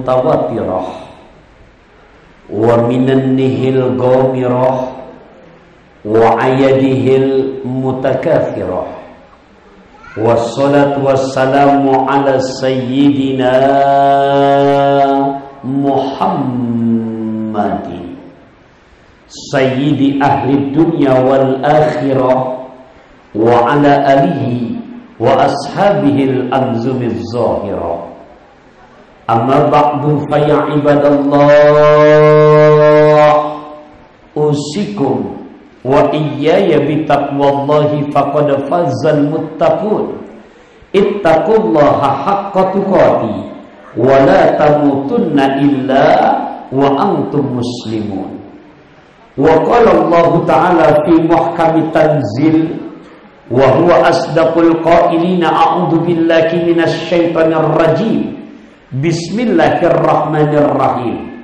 mutawatirah wa minan nihil ghamirah wa ayadihil mutakathirah. Wassalatu wassalamu ala sayyidina Muhammadin sayyidi ahli dunya wal akhirah wa ala alihi wa ashabihi al-anzumiz zahira. Amma ba'du fa ya ibadallah usikum wa iyaya bitaqwallahi faqad fazal muttaqun. Ittaqullaha haqqa tuqatih wa la tamutunna illa wa antum muslimun. Wa qala Allah ta'ala fi muhkami tanzil wa huwa asdaqul qailina a'udzu billahi minasy syaithanir rajim. Bismillahirrahmanirrahim.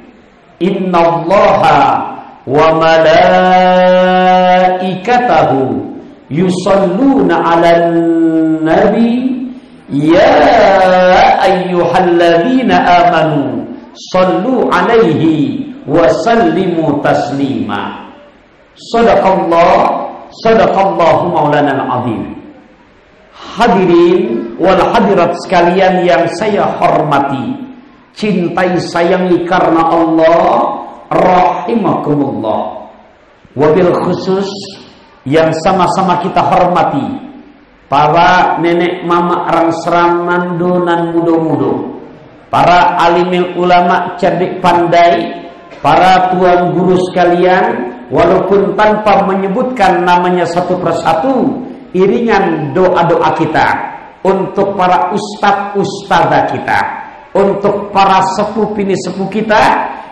Innallaha wa malaikatahu yusalluna 'alan nabi ya ayyuhalladzina amanu sallu 'alaihi wa sallimu taslima. Sadaqallahu maulana al-azim. Hadirin wal hadirat sekalian yang saya hormati, cintai, sayangi karena Allah, rahimakumullah. Wabil khusus yang sama-sama kita hormati para nenek mama rang-serang mandonan mudo-mudo, para alimil ulama cerdik pandai, para tuan guru sekalian, walaupun tanpa menyebutkan namanya satu persatu, iringan doa-doa kita untuk para ustadz-ustadzah kita, untuk para sepuh bini sepuh kita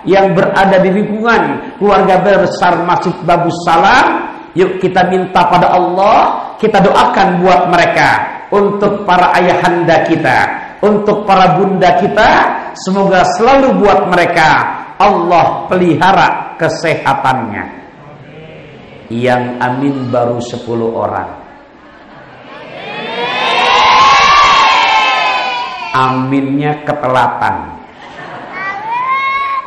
yang berada di lingkungan keluarga besar Masjid Babus Salam. Yuk kita minta pada Allah, kita doakan buat mereka, untuk para ayahanda kita, untuk para bunda kita, semoga selalu buat mereka Allah pelihara kesehatannya. Yang amin baru 10 orang. Aminnya ketelatan.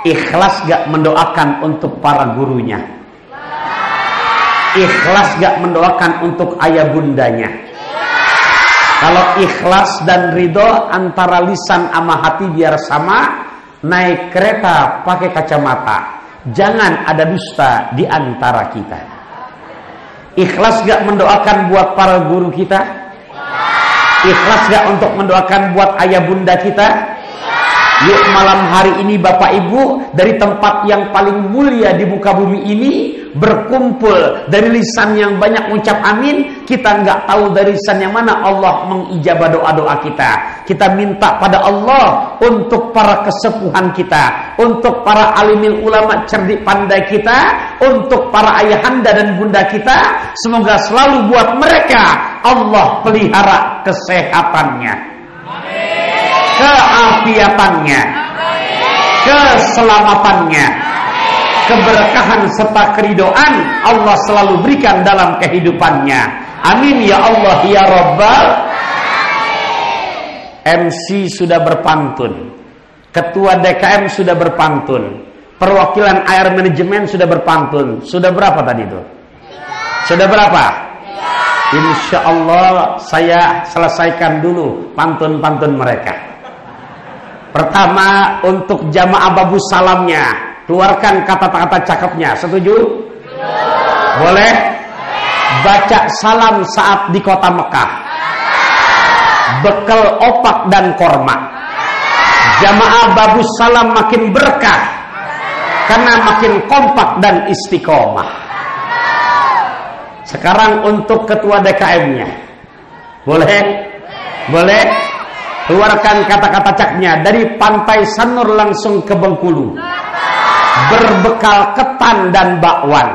Ikhlas gak mendoakan untuk para gurunya? Ikhlas gak mendoakan untuk ayah bundanya? Kalau ikhlas dan ridho antara lisan sama hati biar sama. Naik kereta pakai kacamata, jangan ada dusta di antara kita. Ikhlas gak mendoakan buat para guru kita? Ikhlas gak untuk mendoakan buat ayah bunda kita? Yuk malam hari ini Bapak Ibu, dari tempat yang paling mulia di muka bumi ini, berkumpul dari lisan yang banyak ucap amin. Kita nggak tahu dari lisan yang mana Allah mengijabah doa-doa kita. Kita minta pada Allah untuk para kesepuhan kita, untuk para alimil ulama cerdik pandai kita, untuk para ayahanda dan bunda kita. Semoga selalu buat mereka Allah pelihara kesehatannya, keafiatannya, keselamatannya, keberkahan serta keridoan Allah selalu berikan dalam kehidupannya. Amin ya Allah ya Rabbal. MC sudah berpantun, Ketua DKM sudah berpantun, perwakilan air manajemen sudah berpantun. Sudah berapa tadi itu? Sudah berapa? Insya Allah saya selesaikan dulu pantun-pantun mereka. Pertama, untuk jamaah Babus Salamnya, keluarkan kata-kata cakepnya. Setuju? Boleh? Baca salam saat di kota Mekah. Bekal opak dan korma. Jamaah Babus Salam makin berkah karena makin kompak dan istiqomah. Sekarang untuk ketua DKM-nya. Boleh? Boleh? Keluarkan kata-kata caknya. Dari Pantai Sanur langsung ke Bengkulu, berbekal ketan dan bakwan.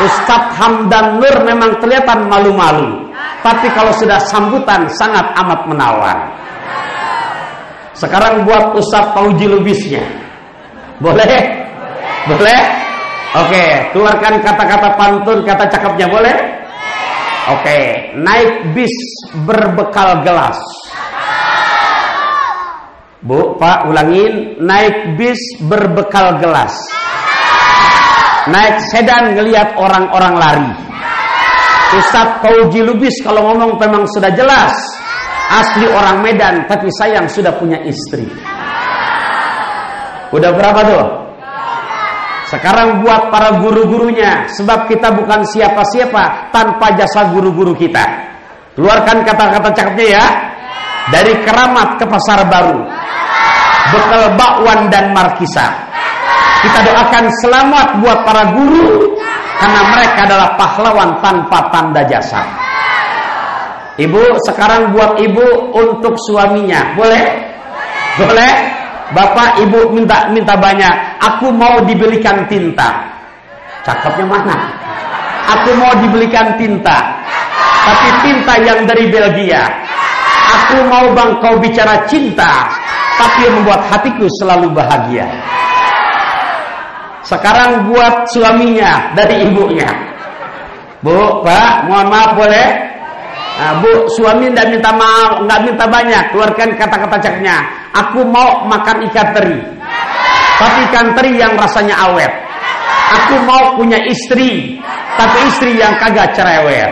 Ustadz Hamdan Nur memang kelihatan malu-malu, tapi kalau sudah sambutan sangat amat menawan. Sekarang buat Ustadz Fauji Lubisnya. Boleh? Boleh? Oke, keluarkan kata-kata pantun, kata cakepnya. Boleh? Oke, naik bis berbekal gelas. Bu, Pak, ulangin. Naik bis berbekal gelas. Naik sedan ngelihat orang-orang lari. Ustadz Fauji Lubis kalau ngomong memang sudah jelas. Asli orang Medan, tapi sayang sudah punya istri. Udah berapa tuh? Sekarang buat para guru-gurunya. Sebab kita bukan siapa-siapa tanpa jasa guru-guru kita. Keluarkan kata-kata cakepnya ya. Dari Keramat ke Pasar Baru, bekal bakwan dan markisa. Kita doakan selamat buat para guru, karena mereka adalah pahlawan tanpa tanda jasa. Ibu, sekarang buat ibu untuk suaminya. Boleh? Boleh? Bapak, ibu minta banyak. Aku mau dibelikan tinta. Cakepnya mana? Aku mau dibelikan tinta, tapi tinta yang dari Belgia. Aku mau bang kau bicara cinta, tapi yang membuat hatiku selalu bahagia. Sekarang buat suaminya dari ibunya. Bu, Pak, mohon maaf boleh? Nah, Bu, suami tidak minta maaf, nggak minta banyak. Keluarkan kata-kata caknya. Aku mau makan ikan teri, tapi ikan teri yang rasanya awet. Aku mau punya istri, tapi istri yang kagak cerewet.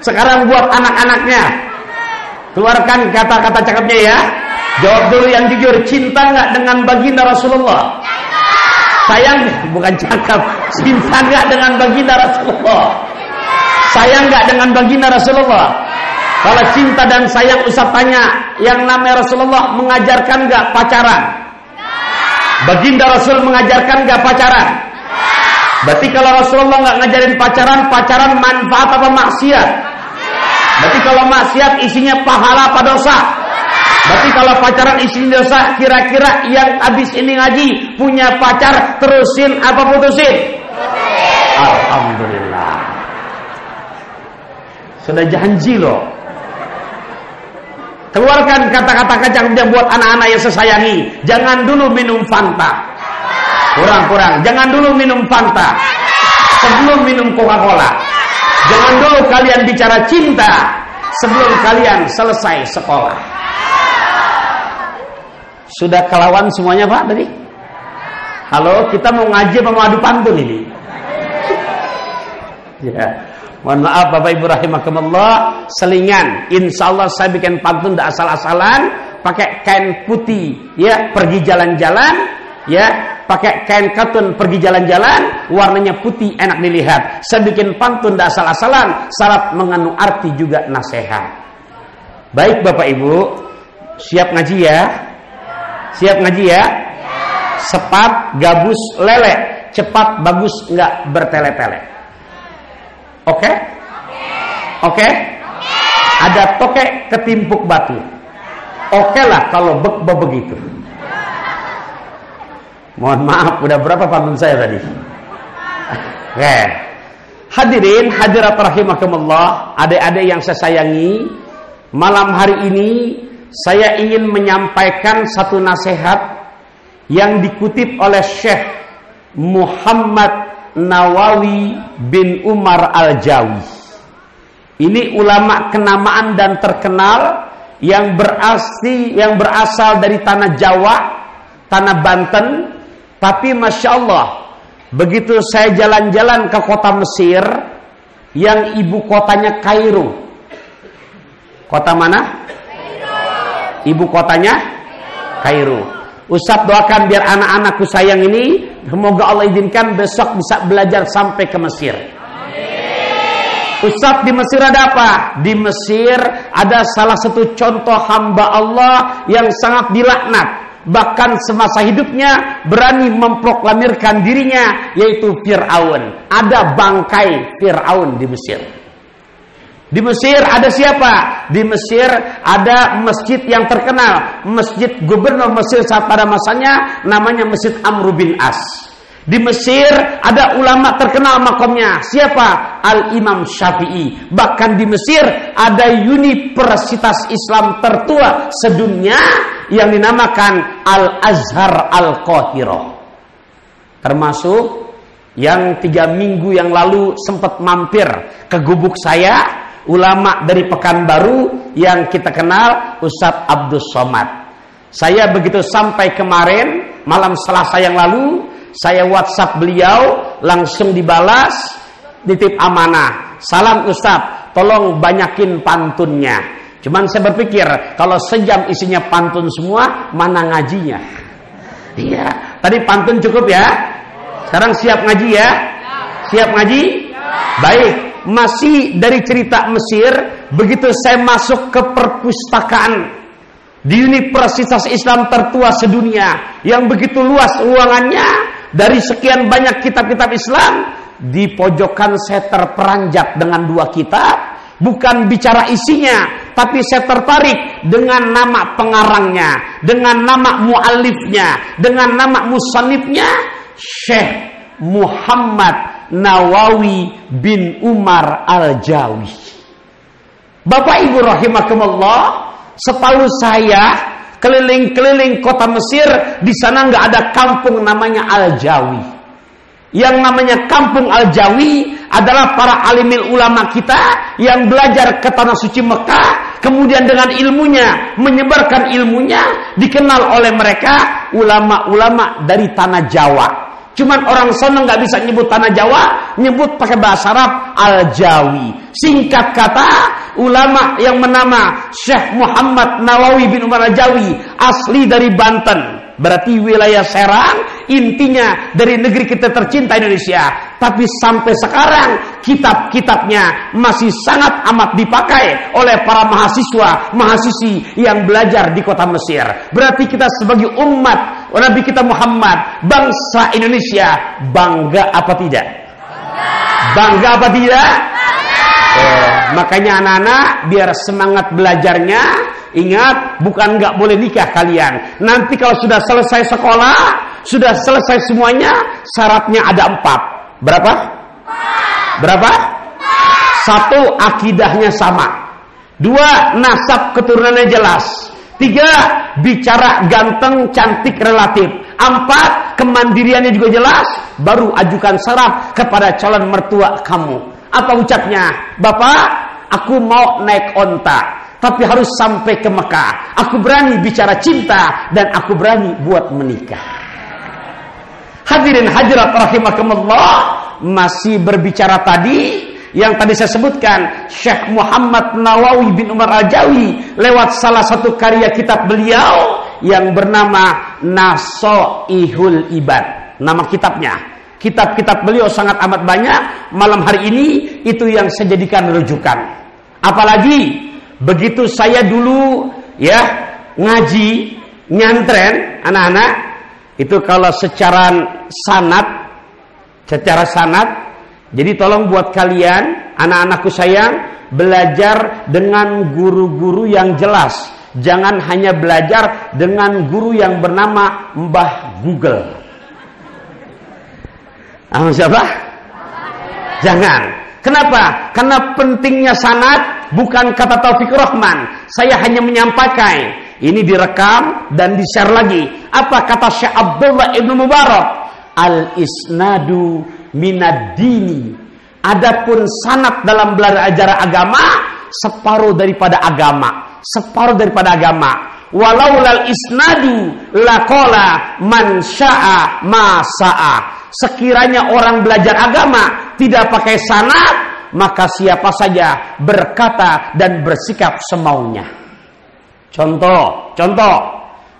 Sekarang buat anak-anaknya. Keluarkan kata-kata cakepnya ya. Jawab dulu yang jujur. Cinta nggak dengan baginda Rasulullah? Sayang, bukan cakep. Cinta nggak dengan baginda Rasulullah? Sayang nggak dengan baginda Rasulullah? Kalau cinta dan sayang, Ustaz tanya, yang namanya Rasulullah mengajarkan nggak pacaran? Baginda Rasul mengajarkan nggak pacaran? Berarti kalau Rasulullah nggak ngajarin pacaran manfaat apa maksiat? Berarti kalau maksiat isinya pahala apa dosa? Berarti kalau pacaran isinya dosa, kira-kira yang habis ini ngaji punya pacar terusin apa putusin? Alhamdulillah. Sudah janji loh. Keluarkan kata-kata kacang buat anak-anak yang saya sayangi. Jangan dulu minum Fanta. Kurang-kurang. Jangan dulu minum Fanta sebelum minum Coca-Cola. Jangan dulu kalian bicara cinta sebelum kalian selesai sekolah. Sudah kelawan semuanya Pak tadi? Halo, kita mau ngaji apa mau adu pantun ini? Ya, mohon maaf Bapak Ibu rahimakumullah. Selingan, insya Allah saya bikin pantun tidak asal-asalan. Pakai kain putih, ya pergi jalan-jalan, ya. Pakai kain katun pergi jalan-jalan, warnanya putih enak dilihat. Saya bikin pantun tidak asal-asalan, syarat mengandung arti juga nasihat. Baik Bapak Ibu, siap ngaji ya? Siap ngaji ya? Sepat, gabus, lele, cepat, bagus, nggak bertele-tele. Oke? Oke? Ada tokek ketimpuk batu. Oke lah kalau begitu. Mohon maaf, udah berapa pantun saya tadi? Oke. Hadirin, hadirat rahimakumullah, adik-adik yang saya sayangi, malam hari ini saya ingin menyampaikan satu nasihat yang dikutip oleh Syekh Muhammad Nawawi bin Umar Al-Jawi. Ini ulama kenamaan dan terkenal yang berasal dari tanah Jawa, tanah Banten. Tapi Masya Allah, begitu saya jalan-jalan ke kota Mesir, yang ibu kotanya Kairo. Kota mana? Ibu kotanya Kairo. Ustaz doakan biar anak-anakku sayang ini, semoga Allah izinkan besok bisa belajar sampai ke Mesir. Ustaz, di Mesir ada apa? Di Mesir ada salah satu contoh hamba Allah yang sangat dilaknat. Bahkan semasa hidupnya berani memproklamirkan dirinya, yaitu Fir'aun. Ada bangkai Fir'aun di Mesir. Di Mesir ada siapa? Di Mesir ada masjid yang terkenal, masjid gubernur Mesir saat pada masanya, namanya Masjid Amr bin As. Di Mesir ada ulama terkenal makomnya. Siapa? Al-Imam Syafi'i. Bahkan di Mesir ada universitas Islam tertua sedunia yang dinamakan Al-Azhar Al-Qahirah. Termasuk yang 3 minggu yang lalu sempat mampir ke gubuk saya, ulama dari Pekanbaru yang kita kenal, Ustadz Abdul Somad. Saya begitu sampai kemarin malam Selasa yang lalu, saya WhatsApp beliau, langsung dibalas, titip amanah. Salam Ustadz, tolong banyakin pantunnya. Cuman saya berpikir, kalau sejam isinya pantun semua, mana ngajinya? Iya, tadi pantun cukup ya. Sekarang siap ngaji ya? Siap ngaji? Baik, masih dari cerita Mesir. Begitu saya masuk ke perpustakaan di Universitas Islam tertua sedunia, yang begitu luas ruangannya, dari sekian banyak kitab-kitab Islam, di pojokan saya terperanjat dengan 2 kitab. Bukan bicara isinya, tapi saya tertarik dengan nama pengarangnya, dengan nama muallifnya, dengan nama musannifnya, Syekh Muhammad Nawawi bin Umar Al-Jawi. Bapak Ibu rahimakumullah, setahu saya keliling-keliling kota Mesir, di sana nggak ada kampung namanya Al-Jawi. Yang namanya kampung Al-Jawi adalah para alimil ulama kita yang belajar ke tanah suci Mekah, kemudian dengan ilmunya menyebarkan ilmunya, dikenal oleh mereka ulama-ulama dari tanah Jawa. Cuman orang sana nggak bisa nyebut tanah Jawa, nyebut pakai bahasa Arab Al-Jawi. Singkat kata, ulama yang bernama Syekh Muhammad Nawawi bin Umar Al-Jawi asli dari Banten. Berarti wilayah Serang, intinya dari negeri kita tercinta Indonesia. Tapi sampai sekarang kitab-kitabnya masih sangat amat dipakai oleh para mahasiswa-mahasiswi yang belajar di kota Mesir. Berarti kita sebagai umat Nabi kita Muhammad, bangsa Indonesia, bangga apa tidak? Bangga apa tidak? Makanya anak-anak biar semangat belajarnya, ingat, bukan nggak boleh nikah kalian. Nanti kalau sudah selesai sekolah, sudah selesai semuanya, syaratnya ada 4. Berapa? Berapa? 1, akidahnya sama. 2, nasab keturunannya jelas. 3, bicara ganteng, cantik, relatif. 4, kemandiriannya juga jelas. Baru ajukan syarat kepada calon mertua kamu. Apa ucapnya? Bapak, aku mau naik onta, tapi harus sampai ke Mekah. Aku berani bicara cinta dan aku berani buat menikah. Hadirin hadirat rahimakumullah, masih berbicara tadi yang tadi saya sebutkan, Syekh Muhammad Nawawi bin Umar Al-Jawi lewat salah satu karya kitab beliau yang bernama Nasoihul Ibad. Nama kitabnya. Kitab-kitab beliau sangat amat banyak. Malam hari ini itu yang saya jadikan rujukan. Apalagi begitu saya dulu ya ngaji nyantren anak-anak, itu kalau secara sanad, jadi tolong buat kalian anak-anakku sayang, belajar dengan guru-guru yang jelas. Jangan hanya belajar dengan guru yang bernama Mbah Google. Siapa? Jangan. Kenapa? Karena pentingnya sanad bukan kata Taufik Rahman. Saya hanya menyampaikan. Ini direkam dan di-share lagi. Apa kata Syekh Abdullah Ibn Mubarak? Al-isnadu minad-dini. Adapun sanad dalam belajar agama, separuh daripada agama. Separuh daripada agama. Walaulal isnadu laqala man syaa ma saa. Sekiranya orang belajar agama tidak pakai sanad, maka siapa saja berkata dan bersikap semaunya. Contoh,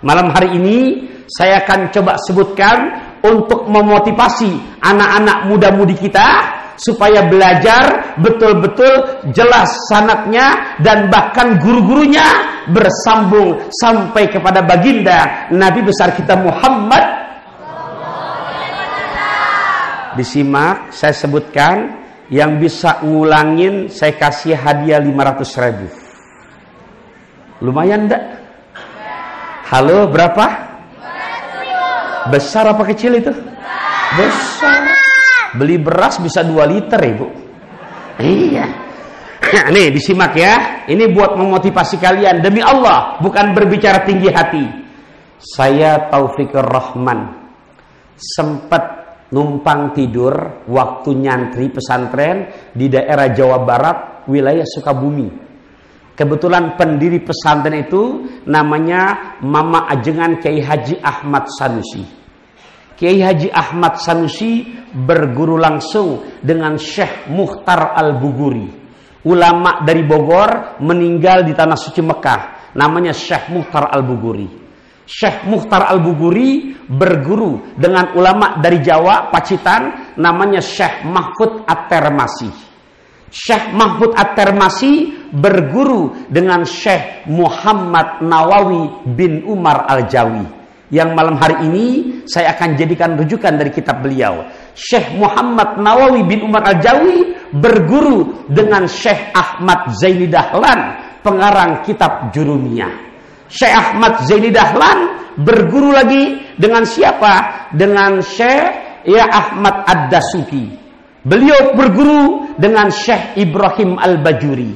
malam hari ini saya akan coba sebutkan untuk memotivasi anak-anak muda-mudi kita supaya belajar betul-betul jelas sanadnya dan bahkan guru-gurunya bersambung sampai kepada baginda Nabi besar kita Muhammad. Disimak, saya sebutkan, yang bisa ngulangin saya kasih hadiah 500.000. Lumayan enggak? Halo, berapa? 500.000. Besar apa kecil itu? Besar. Beli beras bisa 2 liter, Ibu. Iya. Nah, nih disimak ya. Ini buat memotivasi kalian. Demi Allah, bukan berbicara tinggi hati. Saya Taufikur Rahman. Sempat numpang tidur waktu nyantri pesantren di daerah Jawa Barat wilayah Sukabumi. Kebetulan pendiri pesantren itu namanya Mama Ajengan Kiai Haji Ahmad Sanusi. Kiai Haji Ahmad Sanusi berguru langsung dengan Syekh Mukhtar Al-Buguri, ulama dari Bogor meninggal di tanah suci Mekah, namanya Syekh Mukhtar Al-Buguri. Syekh Mukhtar Al-Buguri berguru dengan ulama dari Jawa, Pacitan, namanya Syekh Mahfud At-Termasi. Syekh Mahfud At-Termasi berguru dengan Syekh Muhammad Nawawi bin Umar Al-Jawi, yang malam hari ini saya akan jadikan rujukan dari kitab beliau. Syekh Muhammad Nawawi bin Umar Al-Jawi berguru dengan Syekh Ahmad Zaini Dahlan, pengarang kitab Jurumiyah. Syekh Ahmad Zaini Dahlan berguru lagi dengan siapa? Dengan Syekh Ahmad Ad-Dasuki. Beliau berguru dengan Syekh Ibrahim Al-Bajuri.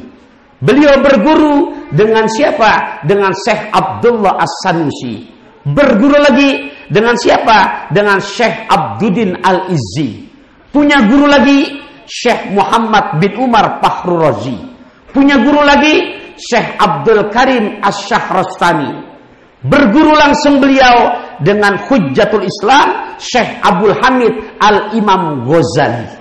Beliau berguru dengan siapa? Dengan Syekh Abdullah As-Sanusi. Berguru lagi dengan siapa? Dengan Syekh Abduddin Al-Izzi. Punya guru lagi Syekh Muhammad bin Umar Fahru Razi. Punya guru lagi Syekh Abdul Karim Asy-Syahrastani. Berguru langsung beliau dengan Hujjatul Islam Syekh Abdul Hamid Al-Imam Ghazali.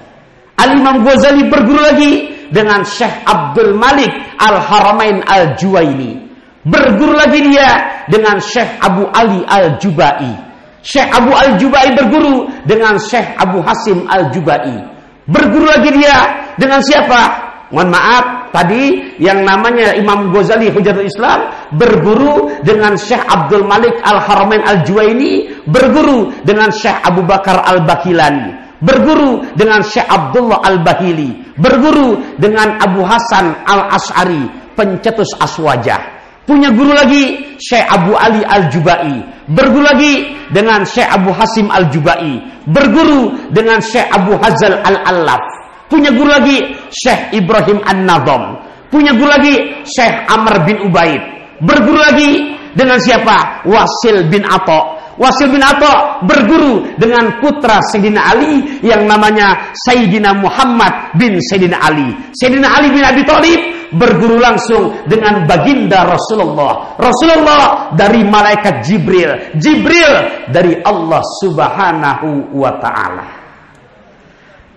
Al-Imam Ghazali berguru lagi dengan Syekh Abdul Malik Al-Haramain Al-Juwaini. Berguru lagi dia dengan Syekh Abu Ali Al-Jubai. Syekh Abu Al-Jubai berguru dengan Syekh Abu Hasim Al-Jubai. Berguru lagi dia dengan siapa? Mohon maaf, tadi yang namanya Imam Ghazali Hujjatul Islam berguru dengan Syekh Abdul Malik Al-Haramain Al-Juwaini. Berguru dengan Syekh Abu Bakar Al-Bakilani. Berguru dengan Syekh Abdullah Al-Bahili. Berguru dengan Abu Hasan Al-Asy'ari, pencetus aswajah. Punya guru lagi Syekh Abu Ali Al-Jubai. Berguru lagi dengan Syekh Abu Hasim Al-Jubai. Berguru dengan Syekh Abu Hazal Al-Allaf. Punya guru lagi Syekh Ibrahim An-Nadham. Punya guru lagi Syekh Amr bin Ubaid. Berguru lagi dengan siapa? Wasil bin Atha. Wasil bin Atha berguru dengan putra Sayyidina Ali yang namanya Sayyidina Muhammad bin Sayyidina Ali. Sayyidina Ali bin Abi Thalib berguru langsung dengan baginda Rasulullah. Rasulullah dari malaikat Jibril. Jibril dari Allah Subhanahu wa ta'ala.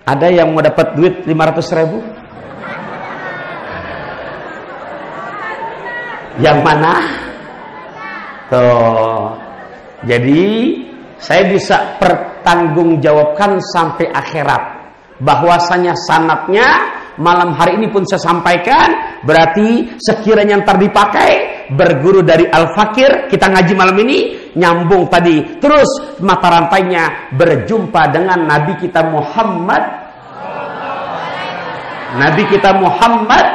Ada yang mau dapat duit 500.000? Yang mana? Tuh. Jadi saya bisa pertanggungjawabkan sampai akhirat bahwasanya sanadnya malam hari ini pun saya sampaikan. Berarti sekiranya ntar dipakai berguru dari Al-Fakir, kita ngaji malam ini nyambung tadi, terus mata rantainya berjumpa dengan Nabi kita Muhammad. Nabi kita Muhammad.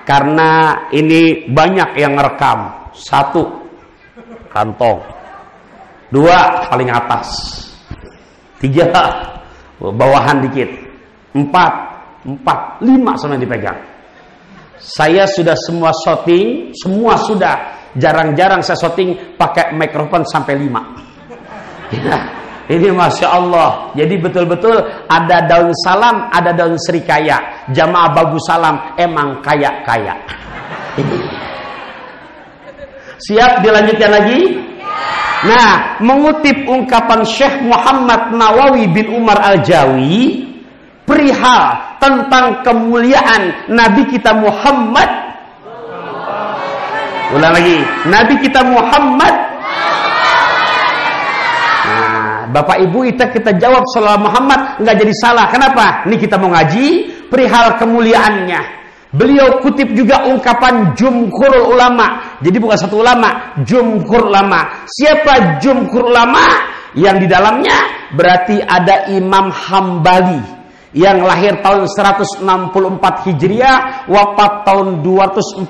Karena ini banyak yang ngerekam. 1, kantong. 2, paling atas. 3, bawahan dikit. 4, 5 sama dipegang. Saya sudah semua shooting, semua sudah. Jarang-jarang saya shooting pakai mikrofon sampai 5. Ya, ini Masya Allah. Jadi betul-betul ada daun salam, ada daun serikaya. Jamaah bagus salam emang kaya-kaya. Siap dilanjutkan lagi? Nah, mengutip ungkapan Syekh Muhammad Nawawi bin Umar Al-Jawi perihal tentang kemuliaan Nabi kita Muhammad. Ulang lagi, Nabi kita Muhammad. Nah, Bapak Ibu kita jawab salah Muhammad nggak jadi salah. Kenapa? Ini kita mau ngaji perihal kemuliaannya. Beliau kutip juga ungkapan jumhur ulama. Jadi bukan satu ulama, jumhur ulama. Siapa jumhur ulama? Yang di dalamnya berarti ada Imam Hambali yang lahir tahun 164 Hijriah, wafat tahun 241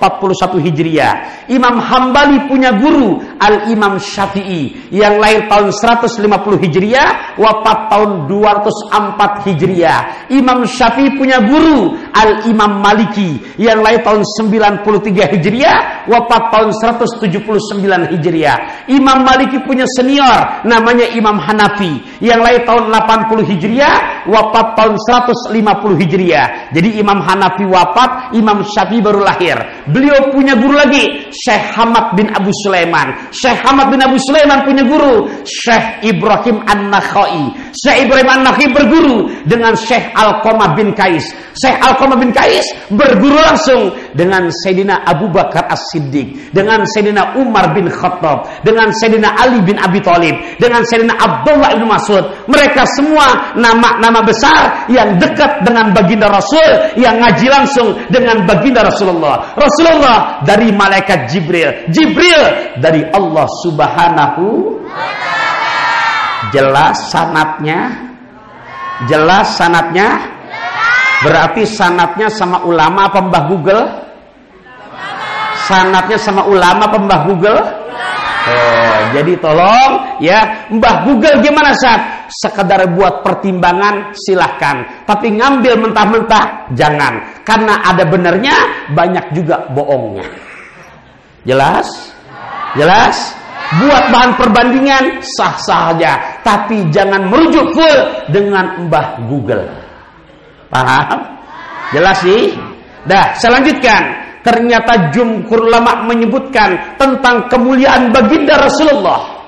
Hijriah. Imam Hambali punya guru Al-Imam Syafi'i yang lahir tahun 150 Hijriah, wafat tahun 204 Hijriah. Imam Syafi'i punya guru Al-Imam Maliki yang lahir tahun 93 Hijriah, wafat tahun 179 Hijriah. Imam Maliki punya senior namanya Imam Hanafi yang lahir tahun 80 Hijriah, wafat tahun 150 Hijriah. Jadi Imam Hanafi wafat, Imam Syafi'i baru lahir. Beliau punya guru lagi, Syekh Hamad bin Abu Sulaiman. Syekh Hamad bin Abu Sulaiman punya guru, Syekh Ibrahim An-Nakhai. Syekh Ibrahim An-Nakhai berguru dengan Syekh Alqamah bin Qais. Syekh Alqamah bin Qais berguru langsung dengan Sayyidina Abu Bakar As-Siddiq, dengan Sayyidina Umar bin Khattab, dengan Sayyidina Ali bin Abi Thalib, dengan Sayyidina Abdullah bin Mas'ud. Mereka semua nama-nama besar yang dekat dengan baginda Rasul, yang ngaji langsung dengan baginda Rasulullah. Rasulullah dari malaikat Jibril, Jibril dari Allah Subhanahu wa Ta'ala. Jelas sanadnya? Jelas sanadnya? Berarti sanadnya sama ulama apa Mbah Google? Sanadnya sama ulama apa Mbah Google? Oh, jadi tolong ya, Mbah Google gimana Sat? Sekedar buat pertimbangan silahkan, tapi ngambil mentah-mentah jangan, karena ada benernya, banyak juga bohongnya. Jelas? Jelas? Buat bahan perbandingan sah-sah aja, tapi jangan merujuk full dengan Mbah Google. Paham? Jelas sih? Dah, saya lanjutkan. Ternyata jumhur ulama menyebutkan tentang kemuliaan baginda Rasulullah.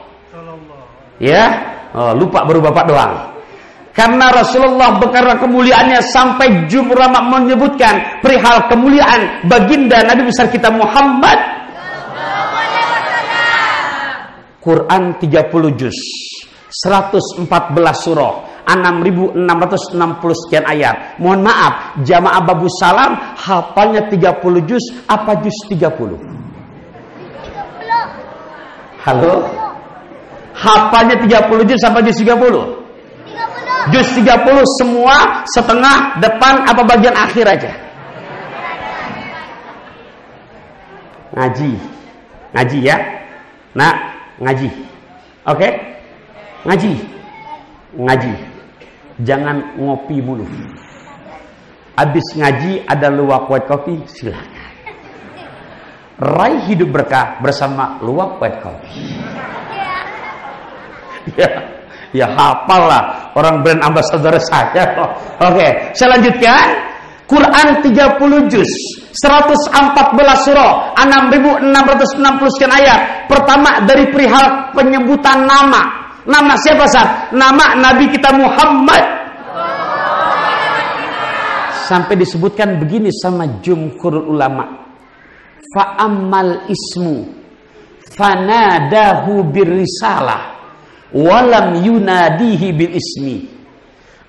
Ya, lupa baru bapak doang. Karena Rasulullah berkarena kemuliaannya sampai jumhur ulama menyebutkan perihal kemuliaan baginda Nabi besar kita Muhammad. Quran 30 juz, 114 surah, 6.660 sekian ayat. Mohon maaf, jamaah Babu Salam hafalnya 30 juz apa juz 30? Halo? Hafalnya 30 juz apa juz 30? Juz 30 semua, setengah, depan apa bagian akhir aja? Ngaji. Ngaji ya. Nah, ngaji. Oke? Ngaji. Ngaji. Jangan ngopi mulu. Habis ngaji ada luwak white coffee, silakan. Raih hidup berkah bersama luwak white coffee. Ya hafal lah, orang brand ambassador saya. Oke, saya lanjutkan. Quran 30 juz, 114 surah, 6.660 sekian ayat. Pertama dari perihal penyebutan nama. Nama siapa Sat? Nama Nabi kita Muhammad. Sampai disebutkan begini sama jumhur ulama. Fa'ammal ismu fanadahu birrisalah walam yunadihi bil ismi.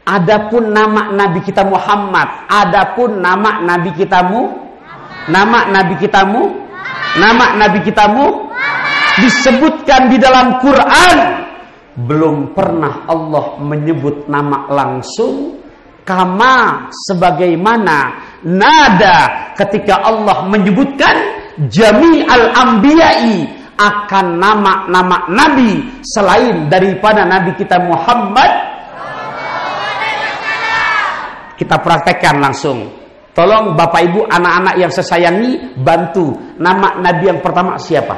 Adapun nama Nabi kita Muhammad, adapun nama Nabi kitamu, nama Nabi kitamu, nama Nabi kitamu disebutkan di dalam Quran. Belum pernah Allah menyebut nama langsung, kama sebagaimana nada ketika Allah menyebutkan jami'al anbiya'i akan nama-nama nabi selain daripada nabi kita Muhammad. Kita praktekkan langsung. Tolong Bapak Ibu, anak-anak yang saya sayangi, bantu. Nama nabi yang pertama siapa?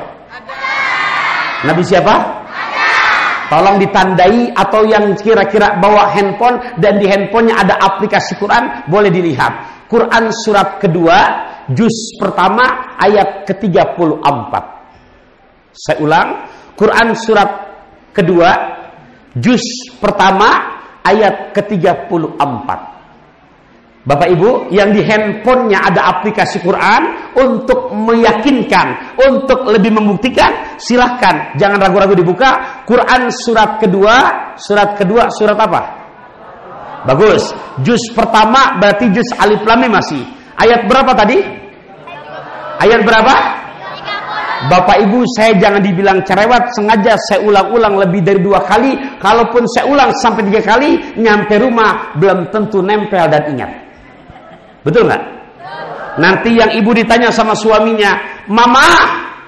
Nabi siapa? Tolong ditandai, atau yang kira-kira bawa handphone dan di handphonenya ada aplikasi Quran, boleh dilihat. Quran surat kedua, juz pertama, ayat ke-34. Saya ulang, Quran surat kedua, juz pertama, ayat ke-34. Bapak Ibu, yang di handphonenya ada aplikasi Quran, untuk meyakinkan, untuk lebih membuktikan, silahkan, jangan ragu-ragu dibuka. Quran surat kedua, surat apa? Bagus. Juz pertama berarti juz alif lam mim masih. Ayat berapa tadi? Ayat berapa? Bapak Ibu, saya jangan dibilang cerewet, sengaja saya ulang-ulang lebih dari 2 kali. Kalaupun saya ulang sampai 3 kali, nyampe rumah belum tentu nempel dan ingat. Betul nggak? Nanti yang ibu ditanya sama suaminya, Mama,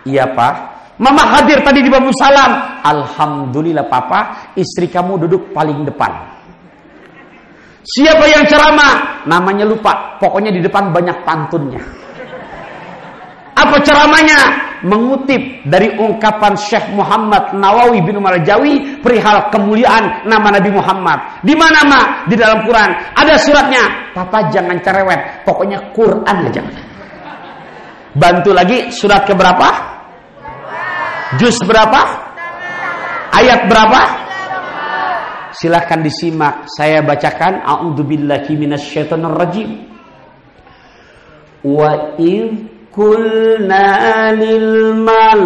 iya Pak, Mama hadir tadi di Babu Salam. Alhamdulillah Papa, istri kamu duduk paling depan. Siapa yang ceramah? Namanya lupa, pokoknya di depan banyak pantunnya. Apa ceramahnya? mengutip dari ungkapan Syekh Muhammad Nawawi bin Marjawi perihal kemuliaan nama Nabi Muhammad. Di mana, Mak? Di dalam Quran. Ada suratnya. Papa jangan cerewet, pokoknya Quran aja. Bantu lagi, surat keberapa? Juz berapa? Ayat berapa? Silahkan disimak. Saya bacakan. A'udzubillahi minasyaitonirrajim. Wa idh qulna lil malaikati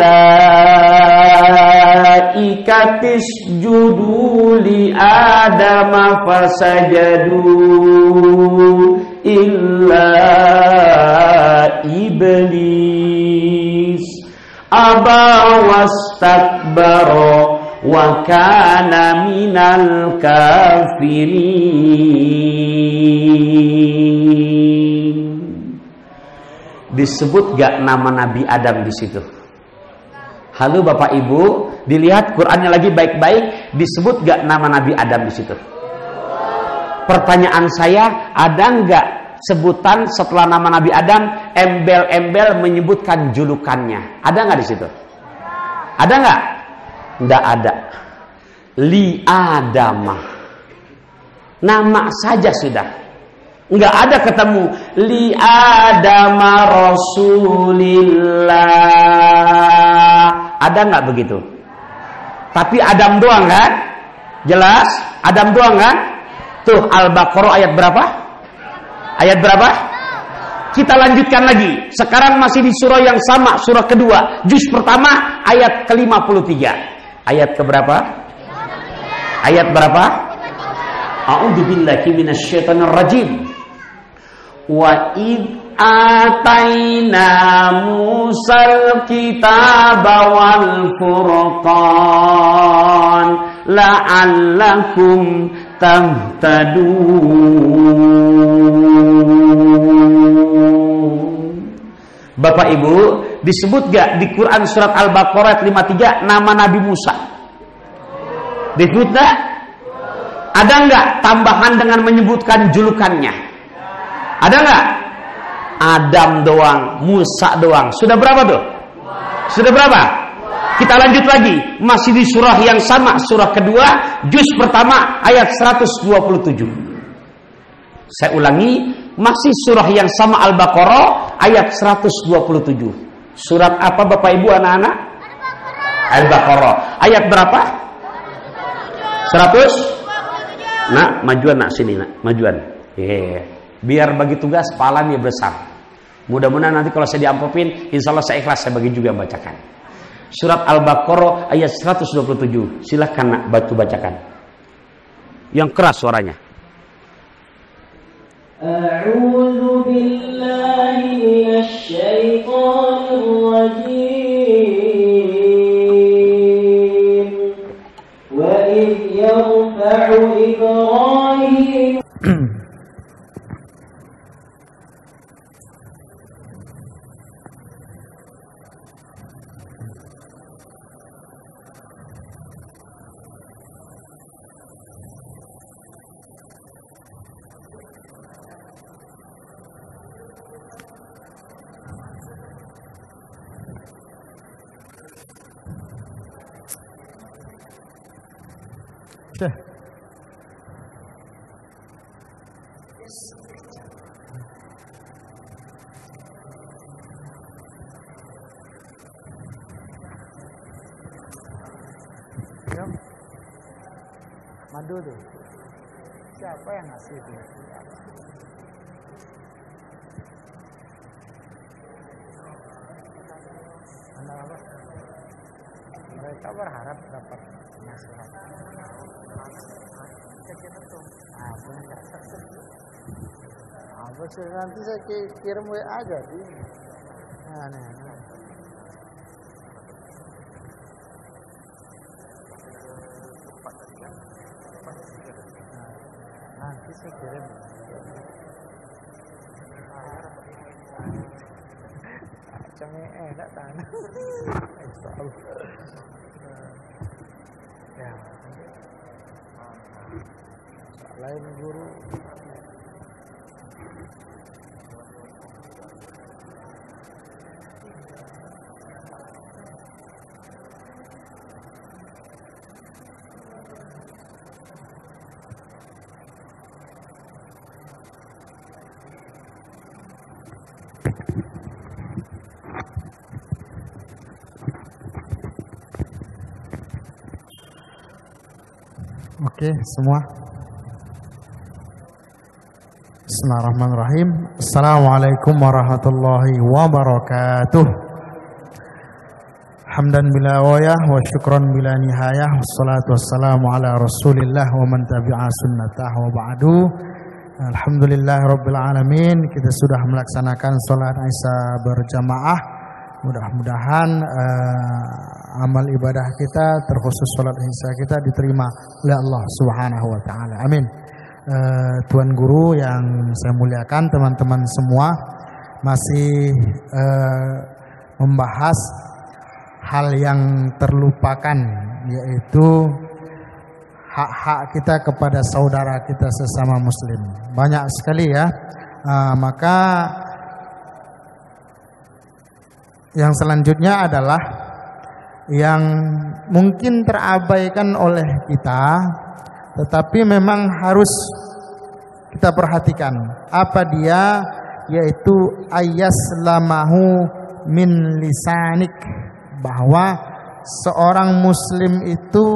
isjudu li adama fasajadu illa iblis aba wastakbara wa kana minal kafirin. Disebut gak nama Nabi Adam di situ? Halo Bapak Ibu, dilihat Qur'annya lagi baik-baik, disebut gak nama Nabi Adam di situ? Pertanyaan saya, ada nggak sebutan setelah nama Nabi Adam, embel-embel menyebutkan julukannya? Ada nggak di situ? Ada nggak? Nggak ada. Li Adamah. Nama saja sudah. Nggak ada ketemu li Adama Rasulillah. Ada nggak begitu? Tapi Adam doang kan? Jelas? Adam doang kan? Tuh Al-Baqarah ayat berapa? Ayat berapa? Kita lanjutkan lagi. Sekarang masih di surah yang sama, surah kedua, juz pertama, ayat ke-53. Ayat keberapa? Ayat berapa? A'udzubillahi minasyaitonirrajim. Wa id ataina Musal kitaba wal furqan la'allakum tahtadun. Bapak Ibu, disebut gak di Quran surat Al-Baqarah 53 nama Nabi Musa? Disebut gak? Ada nggak tambahan dengan menyebutkan julukannya? Ada nggak? Adam doang, Musa doang. Sudah berapa tuh? Sudah berapa? Kita lanjut lagi. Masih di surah yang sama, surah kedua, juz pertama, ayat 127. Saya ulangi, masih surah yang sama Al-Baqarah, ayat 127. Surat apa Bapak Ibu anak-anak? Al-Baqarah. Ayat berapa? 100? Nak, majuan nak sini nak, majuan. Biar bagi tugas pahalanya besar. Mudah-mudahan nanti kalau saya diampopin, insya Allah saya ikhlas, saya bagi juga yang bacakan. Surat Al-Baqarah ayat 127. Silahkan nak bantu bacakan. Yang keras suaranya. A'udzu billahi minasy syaithanir rajim. Wa idh yarfa'u Ibrahim Madu tuh. Siapa yang ngasih itu? Anak apa? Mereka berharap dapat nasihat. Nanti saya kirim WA aja di. Nah. Nanti saya kirim. Cengeng enak tanah. Ya. Lain guru. Oke, semua. Bismillahirrahmanirrahim. Assalamualaikum warahmatullahi wabarakatuh. Hamdan bila wayah wa syukran bila nihayah. Wassalatu wassalamu ala rasulillah wa man tabi'a sunnatah wa ba'du. Alhamdulillah rabbil alamin. Kita sudah melaksanakan sholat Isya berjamaah. Mudah-mudahan amal ibadah kita, terkhusus sholat Isya kita, diterima oleh Allah Subhanahu wa taala. Amin. Tuan Guru yang saya muliakan, teman-teman semua, masih membahas hal yang terlupakan, yaitu hak-hak kita kepada saudara kita sesama muslim. Banyak sekali ya. Maka yang selanjutnya adalah yang mungkin terabaikan oleh kita, tetapi memang harus kita perhatikan. Apa dia? Yaitu ayaslamahu min lisanik, bahwa seorang muslim itu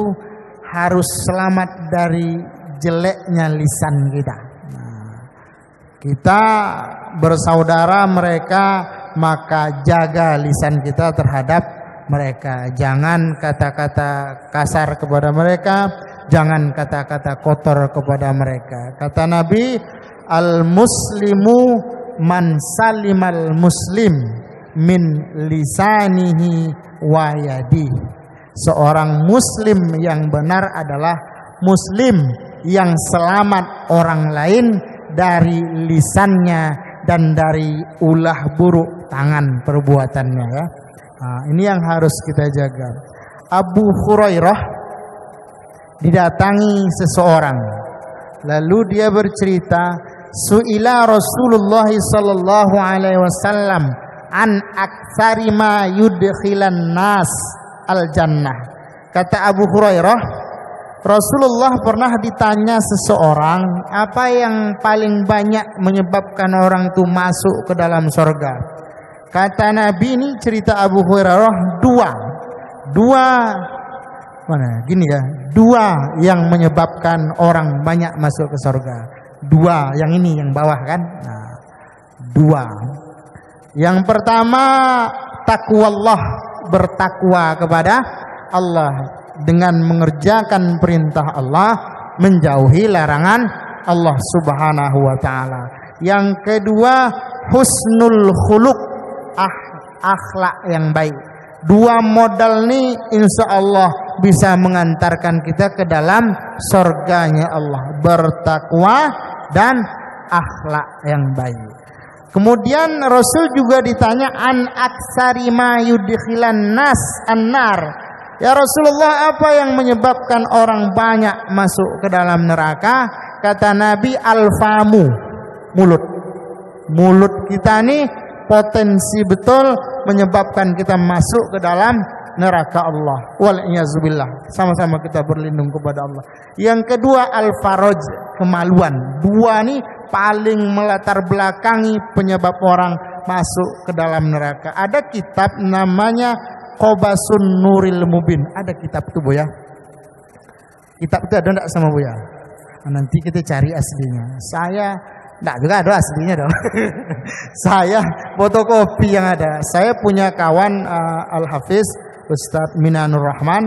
harus selamat dari jeleknya lisan kita. Kita bersaudara mereka, maka jaga lisan kita terhadap mereka. Jangan kata-kata kasar kepada mereka, jangan kata-kata kotor kepada mereka. Kata Nabi, al-muslimu man salimal muslim min lisanihi wa yadihi. Seorang muslim yang benar adalah muslim yang selamat orang lain dari lisannya dan dari ulah buruk tangan perbuatannya ya. Ini yang harus kita jaga. Abu Hurairah didatangi seseorang, lalu dia bercerita, su'ila Rasulullah sallallahu alaihi wasallam an aktsari ma yudkhilan nas al jannah. Kata Abu Hurairah, Rasulullah pernah ditanya seseorang, apa yang paling banyak menyebabkan orang itu masuk ke dalam surga? Kata Nabi, ini cerita Abu Hurairah, dua mana? Gini ya, dua yang menyebabkan orang banyak masuk ke surga. Dua, yang ini yang bawah kan? Nah, dua. Yang pertama, taqwallah, bertakwa kepada Allah dengan mengerjakan perintah Allah, menjauhi larangan Allah Subhanahu wa taala. Yang kedua, husnul khuluq, akhlak yang baik. Dua modal ini insya Allah bisa mengantarkan kita ke dalam surganya Allah, bertakwa dan akhlak yang baik. Kemudian Rasul juga ditanya an aksari ma yudkhilan nas annar. Ya Rasulullah, apa yang menyebabkan orang banyak masuk ke dalam neraka? Kata Nabi, al-famu, mulut. Mulut kita nih potensi betul menyebabkan kita masuk ke dalam neraka Allah. Wal'iyazubillah. Sama-sama kita berlindung kepada Allah. Yang kedua, al-faraj, kemaluan. Dua nih paling melatar belakangi penyebab orang masuk ke dalam neraka. Ada kitab namanya Qobasun Nuril Mubin. Ada kitab itu Bu ya. Kitab itu ada enggak sama Bu ya? Nanti kita cari aslinya. Saya enggak juga ada aslinya dong. Saya fotokopi yang ada. Saya punya kawan Al-Hafiz Ustadz Minanur Rahman.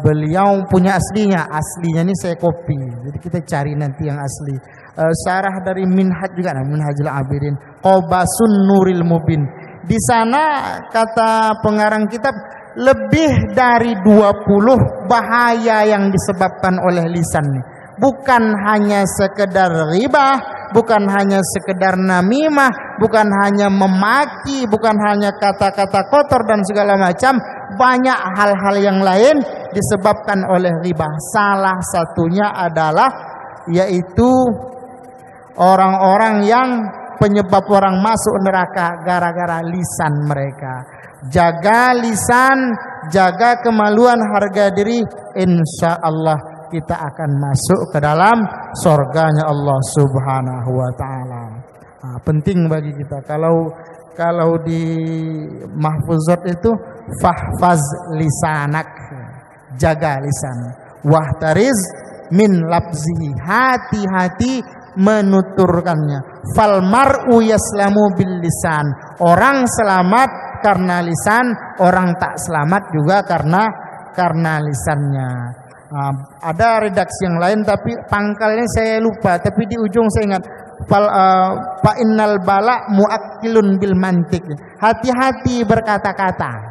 Beliau punya aslinya. Aslinya ini saya kopi. Jadi kita cari nanti yang asli. Syarah dari Minhaj juga, Minhajul Abidin. Qobasun Nuril Mubin. Di sana kata pengarang kitab, lebih dari 20 bahaya yang disebabkan oleh lisan. Bukan hanya sekedar ghibah, bukan hanya sekedar namimah, bukan hanya memaki, bukan hanya kata-kata kotor dan segala macam. Banyak hal-hal yang lain disebabkan oleh ghibah. Salah satunya adalah yaitu orang-orang yang penyebab orang masuk neraka gara-gara lisan mereka. Jaga lisan, jaga kemaluan, harga diri, insya Allah kita akan masuk ke dalam surganya Allah Subhanahu wa taala. Penting bagi kita. Kalau di mahfuzat itu fahfaz lisanak, jaga lisan. Wahtariz min labzihi, hati-hati menuturkannya. Fal mar'u yaslamu bil lisan, orang selamat karena lisan, orang tak selamat juga karena lisannya. Ada redaksi yang lain tapi pangkalnya saya lupa, tapi di ujung saya ingat fa innal bala muakkilun bil mantik. Hati-hati berkata-kata.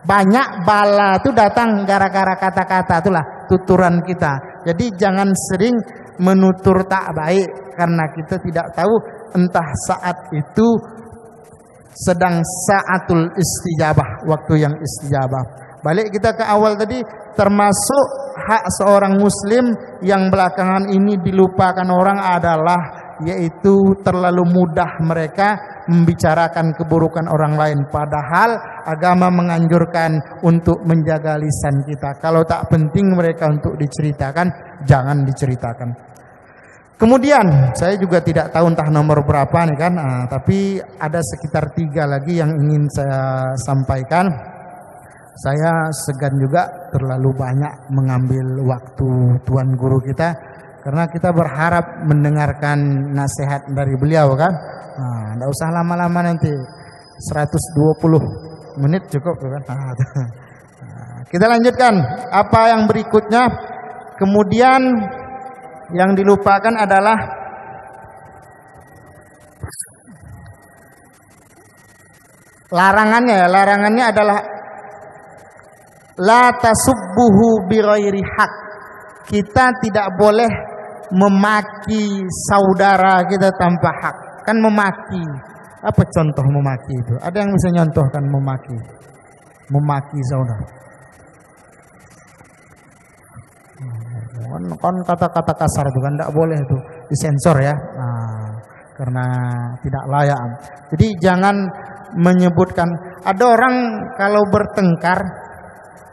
Banyak bala itu datang gara-gara kata-kata, itulah tuturan kita. Jadi jangan sering menutur tak baik karena kita tidak tahu entah saat itu sedang saatul istijabah, waktu yang istijabah. Balik kita ke awal tadi, termasuk hak seorang muslim yang belakangan ini dilupakan orang adalah yaitu terlalu mudah mereka membicarakan keburukan orang lain, padahal agama menganjurkan untuk menjaga lisan kita. Kalau tak penting mereka untuk diceritakan, jangan diceritakan. Kemudian saya juga tidak tahu entah nomor berapa nih kan, tapi ada sekitar 3 lagi yang ingin saya sampaikan. Saya segan juga terlalu banyak mengambil waktu Tuan Guru kita, karena kita berharap mendengarkan nasihat dari beliau kan. Tidak usah lama-lama, nanti 120 menit cukup kan. Kita lanjutkan apa yang berikutnya. Kemudian yang dilupakan adalah larangannya. Larangannya adalah la tasubbuhu bighairi haq. Kita tidak boleh memaki saudara kita tanpa hak. Kan memaki. Apa contoh memaki itu? Ada yang bisa nyontohkan memaki? Memaki saudara. Kan kata-kata kasar itu kan tidak boleh itu, disensor ya. Karena tidak layak. Jadi jangan menyebutkan. Ada orang kalau bertengkar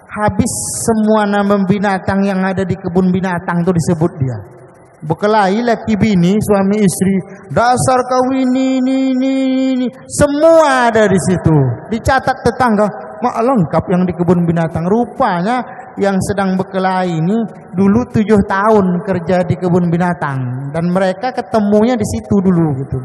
habis semua nama binatang yang ada di kebun binatang itu disebut dia. Berkelahi laki bini, suami istri, dasar kau ini, semua ada di situ. Dicatat tetangga, mak lengkap yang di kebun binatang. Rupanya yang sedang berkelahi ini dulu 7 tahun kerja di kebun binatang dan mereka ketemunya di situ dulu gitu.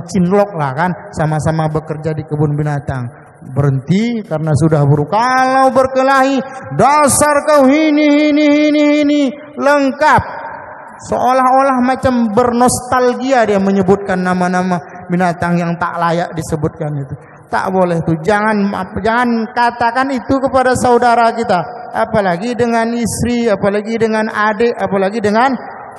Cinlok lah kan, sama-sama bekerja di kebun binatang. Berhenti karena sudah buruk. Kalau berkelahi, dasar kau ini, lengkap. Seolah-olah macam bernostalgia dia menyebutkan nama-nama binatang yang tak layak disebutkan itu. Tak boleh tuh. Jangan katakan itu kepada saudara kita. Apalagi dengan istri, apalagi dengan adik, apalagi dengan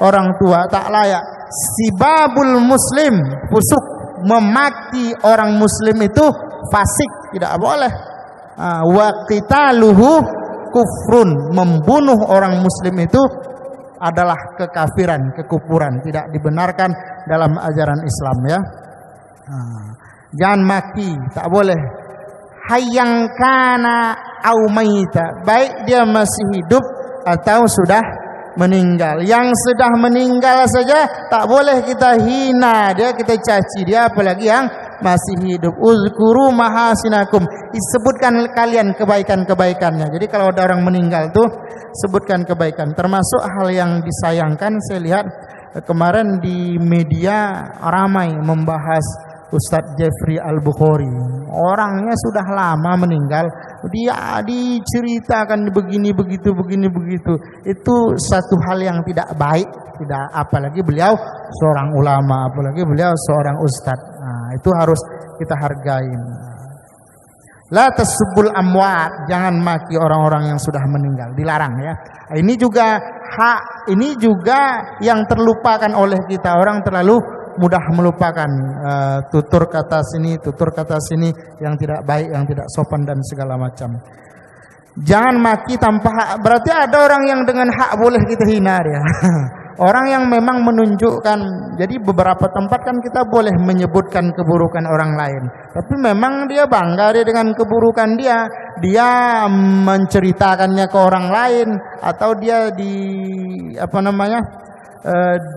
orang tua. Tak layak. Sibabul muslim fusuk, memaki orang muslim itu fasik, tidak boleh. Wa qitaluhu kufrun, membunuh orang muslim itu adalah kekafiran, kekufuran, tidak dibenarkan dalam ajaran Islam ya. Jangan maki, tak boleh. Hayyang kana au maita, baik dia masih hidup atau sudah meninggal. Yang sudah meninggal saja tak boleh kita hina dia, kita caci dia, apalagi yang masih hidup. Uzkuru mahasinakum, disebutkan kalian kebaikan-kebaikannya. Jadi kalau ada orang meninggal tuh sebutkan kebaikan. Termasuk hal yang disayangkan, saya lihat kemarin di media ramai membahas Ustadz Jeffrey Al-Bukhari. Orangnya sudah lama meninggal, dia diceritakan begini begitu. Itu satu hal yang tidak baik, tidak, apalagi beliau seorang ulama, apalagi beliau seorang ustadz. Itu harus kita hargai. La tasubul amwat, jangan maki orang-orang yang sudah meninggal, dilarang ya. Ini juga hak, ini juga yang terlupakan oleh kita. Orang terlalu mudah melupakan tutur kata sini yang tidak baik, yang tidak sopan dan segala macam. Jangan maki tanpa hak. Berarti ada orang yang dengan hak boleh kita hina ya. Orang yang memang menunjukkan, jadi beberapa tempat kan kita boleh menyebutkan keburukan orang lain, tapi memang dia bangga dia dengan keburukan dia menceritakannya ke orang lain, atau dia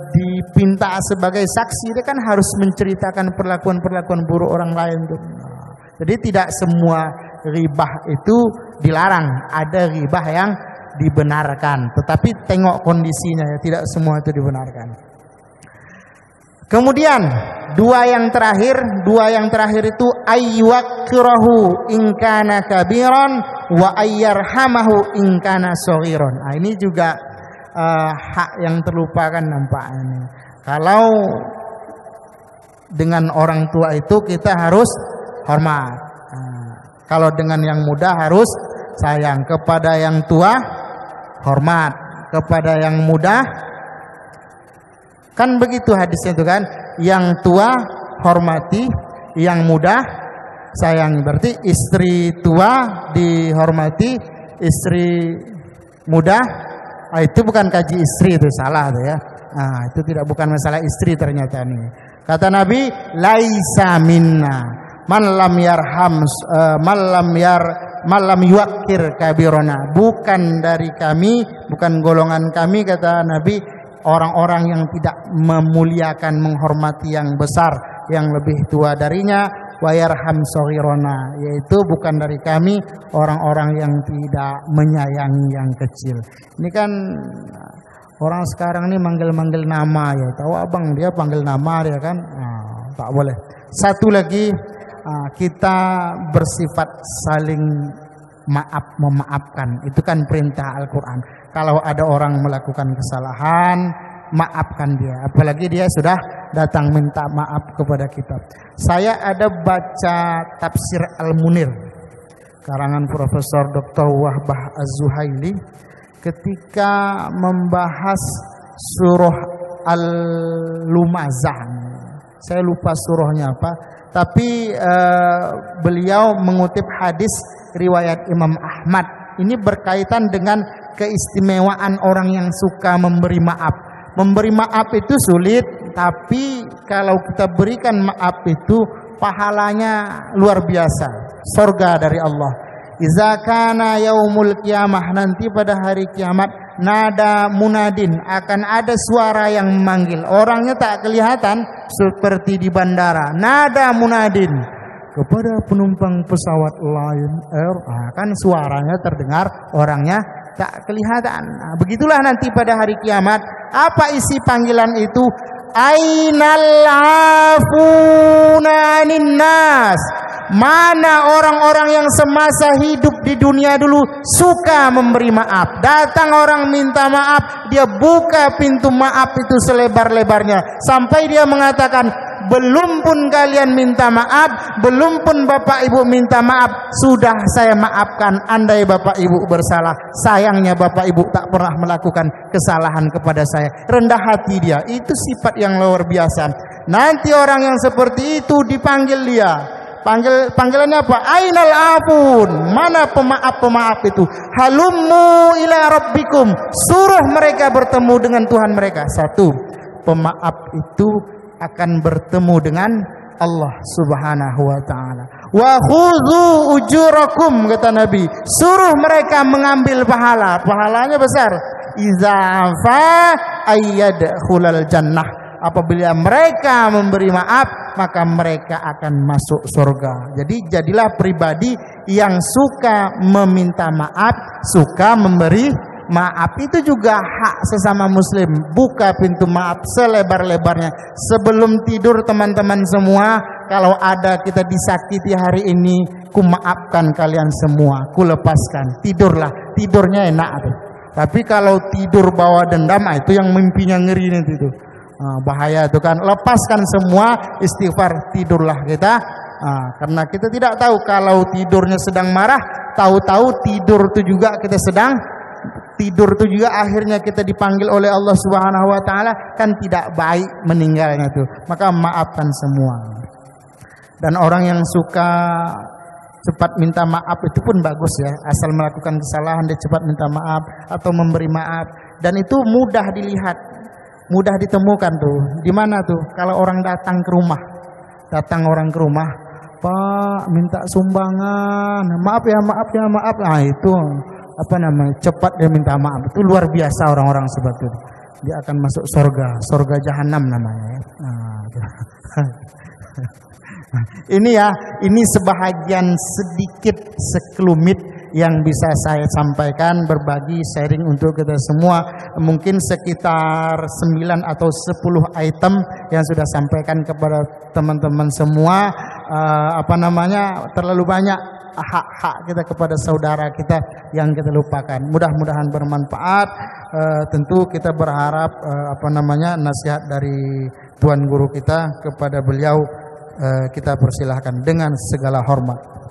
dipinta sebagai saksi, dia kan harus menceritakan perlakuan-perlakuan buruk orang lain tuh. Jadi tidak semua ghibah itu dilarang, ada ghibah yang dibenarkan, tetapi tengok kondisinya ya, tidak semua itu dibenarkan. Kemudian dua yang terakhir itu ayyakirahu in kana kabiran wa ayyarhamahu in kana saghiran. Nah, ini juga hak yang terlupakan nampaknya ini. Kalau dengan orang tua itu kita harus hormat. Kalau dengan yang muda harus sayang. Kepada yang tua hormat, kepada yang muda kan begitu hadisnya itu kan, yang tua hormati, yang muda sayang. Berarti istri tua dihormati, istri muda itu bukan kaji istri, itu salah tuh ya. Nah, itu tidak, bukan masalah istri ternyata nih. Kata Nabi, laisa minna man lam yarham man lam yuwaqqir kabirona. Bukan dari kami, bukan golongan kami, kata Nabi, orang-orang yang tidak memuliakan, menghormati yang besar, yang lebih tua darinya, wa yarham saghirona, yaitu bukan dari kami orang-orang yang tidak menyayangi yang kecil. Ini kan orang sekarang ini manggil-manggil nama ya. Tahu abang dia panggil nama dia kan? Nah, tak boleh. Satu lagi, kita bersifat saling memaafkan. Itu kan perintah Al-Quran. Kalau ada orang melakukan kesalahan, maafkan dia. Apalagi dia sudah datang minta maaf kepada kita. Saya ada baca tafsir Al-Munir karangan Profesor Dr. Wahbah Az-Zuhaili ketika membahas surah Al-Lumazah. Saya lupa surahnya apa, tapi beliau mengutip hadis riwayat Imam Ahmad. Ini berkaitan dengan keistimewaan orang yang suka memberi maaf. Memberi maaf itu sulit, tapi kalau kita berikan maaf itu pahalanya luar biasa, surga dari Allah. Iza kana yaumul qiyamah, nanti pada hari kiamat, nada munadin, akan ada suara yang memanggil. Orangnya tak kelihatan seperti di bandara. Nada munadin kepada penumpang pesawat Lion Air, kan suaranya terdengar, orangnya tak kelihatan. Nah, begitulah nanti pada hari kiamat. Apa isi panggilan itu? Ainal afuna anin nas. Mana orang-orang yang semasa hidup di dunia dulu suka memberi maaf. Datang orang minta maaf, dia buka pintu maaf itu selebar-lebarnya, sampai dia mengatakan, belum pun kalian minta maaf, belum pun Bapak Ibu minta maaf, sudah saya maafkan. Andai Bapak Ibu bersalah, sayangnya Bapak Ibu tak pernah melakukan kesalahan kepada saya. Rendah hati dia, itu sifat yang luar biasa. Nanti orang yang seperti itu dipanggil dia. Panggilannya apa? Ainal afun. Mana pemaaf-pemaaf itu? Halummu ila rabbikum. Suruh mereka bertemu dengan Tuhan mereka. Satu, pemaaf itu akan bertemu dengan Allah Subhanahu wa taala. Wa khudhu ujurakum, kata Nabi. Suruh mereka mengambil pahala. Pahalanya besar. Iza fa ayyadkhulal jannah. Apabila mereka memberi maaf, maka mereka akan masuk surga. Jadi jadilah pribadi yang suka meminta maaf, suka memberi maaf. Itu juga hak sesama muslim. Buka pintu maaf selebar-lebarnya. Sebelum tidur teman-teman semua, kalau ada kita disakiti hari ini, ku maafkan kalian semua, ku lepaskan. Tidurlah, tidurnya enak tuh. Tapi kalau tidur bawa dendam, itu yang mimpinya ngeri nanti itu. Bahaya itu kan. Lepaskan semua, istighfar, tidurlah kita. Karena kita tidak tahu kalau tidurnya sedang marah, tahu-tahu tidur itu juga kita sedang tidur itu juga akhirnya kita dipanggil oleh Allah Subhanahu wa taala, kan tidak baik meninggalnya itu. Maka maafkan semua. Dan orang yang suka cepat minta maaf itu pun bagus ya, asal melakukan kesalahan dia cepat minta maaf atau memberi maaf, dan itu mudah dilihat, mudah ditemukan tuh. Di mana tuh? Kalau orang datang ke rumah, orang ke rumah, Pak minta sumbangan, maaf ya, maaf ya, maaf. Nah itu apa namanya, cepat dia minta maaf. Itu luar biasa orang-orang seperti itu. dia akan masuk surga jahanam namanya ya. Ini sebahagian sedikit sekelumit yang bisa saya sampaikan, berbagi, sharing untuk kita semua. Mungkin sekitar 9 atau 10 item yang sudah sampaikan kepada teman-teman semua. Terlalu banyak hak-hak kita kepada saudara kita yang kita lupakan. Mudah-mudahan bermanfaat. Tentu kita berharap nasihat dari Tuan Guru kita kepada beliau kita persilahkan dengan segala hormat.